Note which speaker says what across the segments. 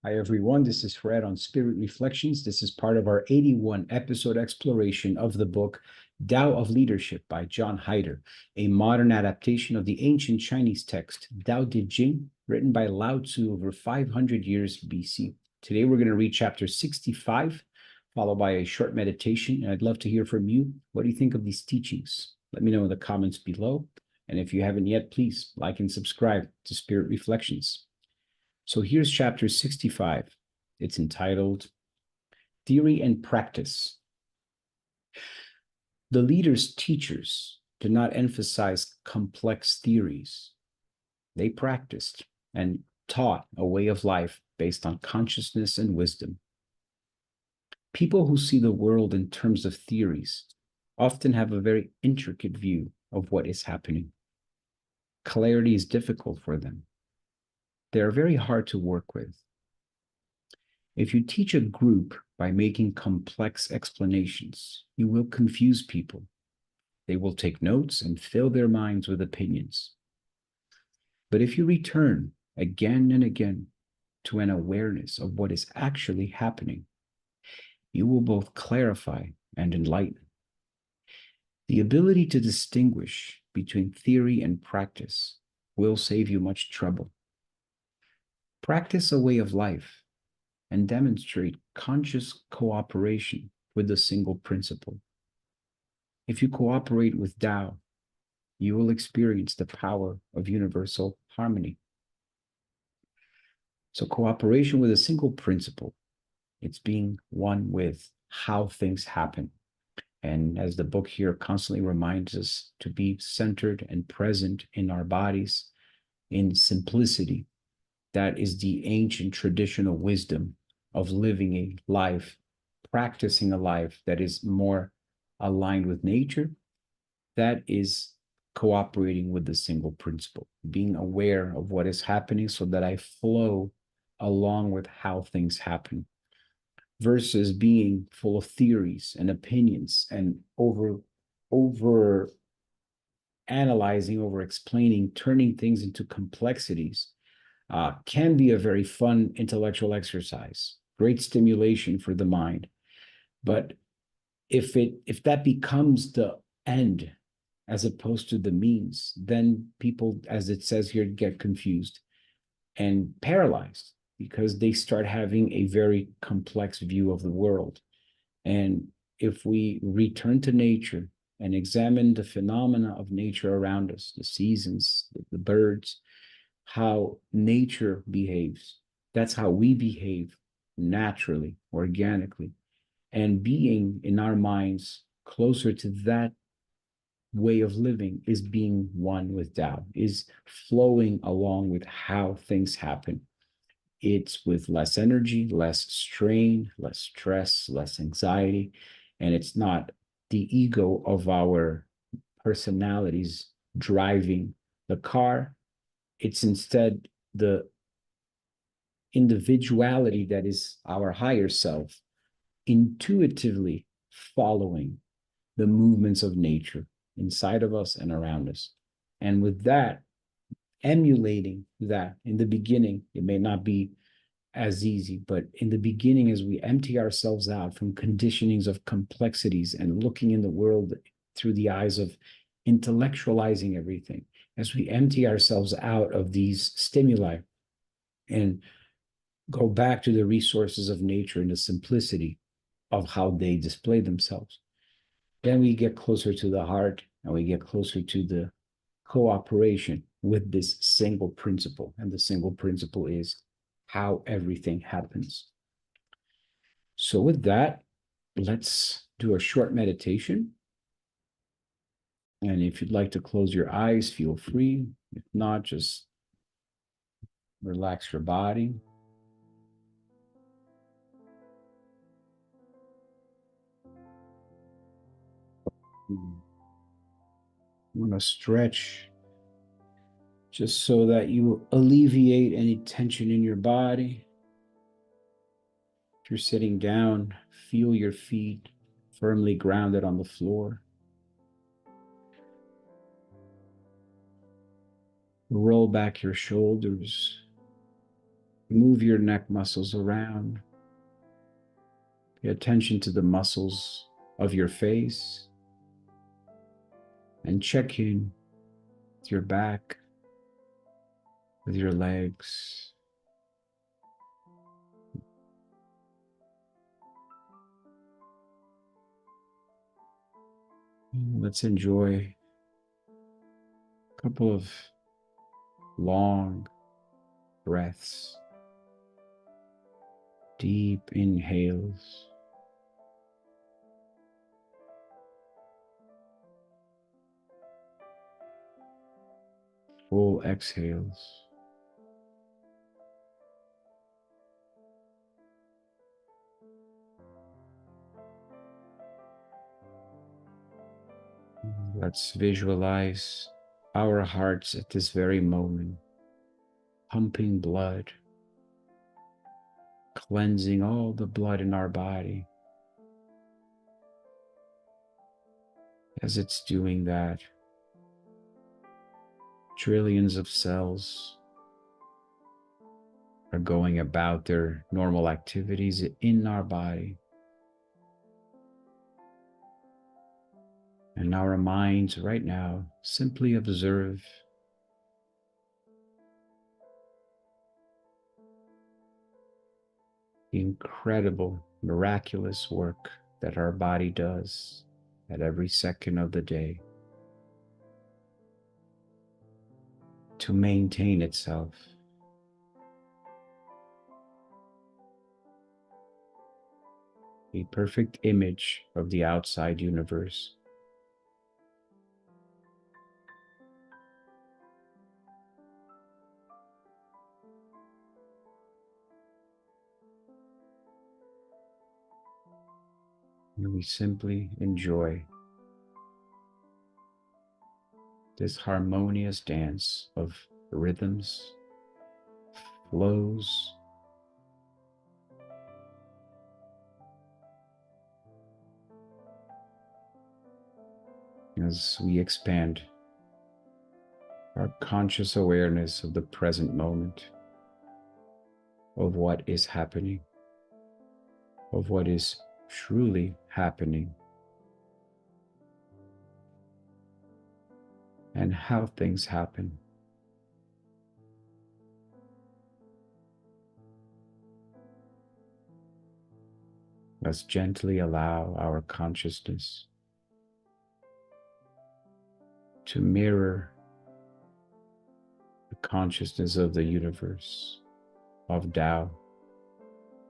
Speaker 1: Hi, everyone. This is Fred on Spirit Reflections. This is part of our 81 episode exploration of the book Tao of Leadership by John Heider, a modern adaptation of the ancient Chinese text Tao Te Ching, written by Lao Tzu over 500 years BC. Today, we're going to read chapter 65, followed by a short meditation. And I'd love to hear from you. What do you think of these teachings? Let me know in the comments below. And if you haven't yet, please like and subscribe to Spirit Reflections. So here's chapter 65. It's entitled Theory and Practice. The leader's teachers did not emphasize complex theories. They practiced and taught a way of life based on consciousness and wisdom. People who see the world in terms of theories often have a very intricate view of what is happening. Clarity is difficult for them. They are very hard to work with. If you teach a group by making complex explanations, you will confuse people. They will take notes and fill their minds with opinions. But if you return again and again to an awareness of what is actually happening, you will both clarify and enlighten. The ability to distinguish between theory and practice will save you much trouble. Practice a way of life and demonstrate conscious cooperation with the single principle. If you cooperate with Tao, you will experience the power of universal harmony. So cooperation with a single principle, it's being one with how things happen. And as the book here constantly reminds us, to be centered and present in our bodies, in simplicity. That is the ancient traditional wisdom of living a life, practicing a life that is more aligned with nature. That is cooperating with the single principle, being aware of what is happening so that I flow along with how things happen, versus being full of theories and opinions and over analyzing, over explaining, turning things into complexities. Can be a very fun intellectual exercise, great stimulation for the mind. But if that becomes the end as opposed to the means, then people, as it says here, get confused and paralyzed because they start having a very complex view of the world. And if we return to nature and examine the phenomena of nature around us, the seasons, the birds, how nature behaves, that's how we behave naturally, organically. And being in our minds closer to that way of living is being one with Tao, is flowing along with how things happen. It's with less energy, less strain, less stress, less anxiety. And it's not the ego of our personalities driving the car. It's instead the individuality that is our higher self, intuitively following the movements of nature inside of us and around us. And with that, emulating that in the beginning, it may not be as easy, but in the beginning, as we empty ourselves out from conditionings of complexities and looking in the world through the eyes of intellectualizing everything, as we empty ourselves out of these stimuli and go back to the resources of nature and the simplicity of how they display themselves, then we get closer to the heart and we get closer to the cooperation with this single principle. And the single principle is how everything happens. So with that, let's do a short meditation. And if you'd like to close your eyes, feel free. If not, just relax your body. You want to stretch just so that you alleviate any tension in your body. If you're sitting down, feel your feet firmly grounded on the floor. Roll back your shoulders Move your neck muscles around. Pay attention to the muscles of your face and check in with your back, with your legs. Let's enjoy a couple of long breaths, deep inhales, full exhales. Let's visualize our hearts at this very moment, pumping blood, cleansing all the blood in our body. As it's doing that, trillions of cells are going about their normal activities in our body. And our minds right now simply observe the incredible, miraculous work that our body does at every second of the day to maintain itself. A perfect image of the outside universe. And we simply enjoy this harmonious dance of rhythms, flows, as we expand our conscious awareness of the present moment, of what is happening, of what is truly happening, and how things happen. Let's gently allow our consciousness to mirror the consciousness of the universe, of Tao,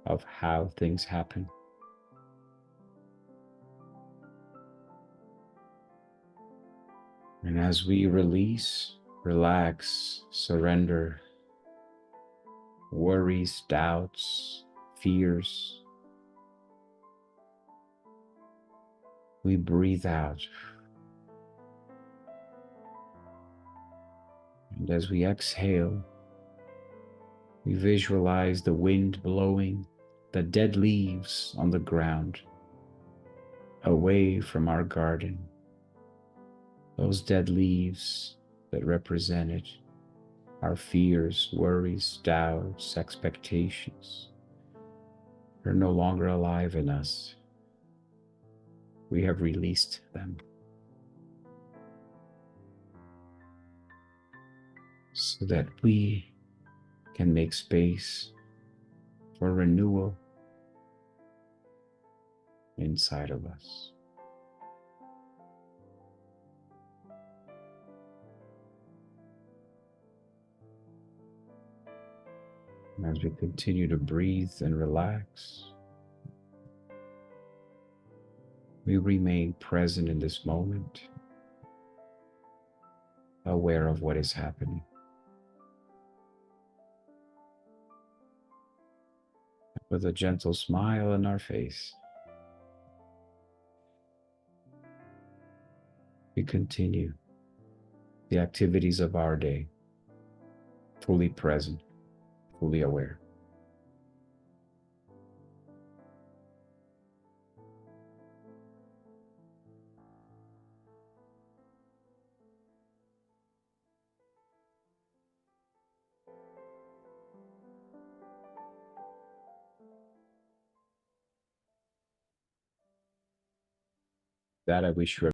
Speaker 1: of how things happen. And as we release, relax, surrender worries, doubts, fears, we breathe out. And as we exhale, we visualize the wind blowing the dead leaves on the ground away from our garden. Those dead leaves that represented our fears, worries, doubts, expectations are no longer alive in us. We have released them, so that we can make space for renewal inside of us. And as we continue to breathe and relax, we remain present in this moment, aware of what is happening. With a gentle smile on our face, we continue the activities of our day, fully present, fully aware. that, I wish you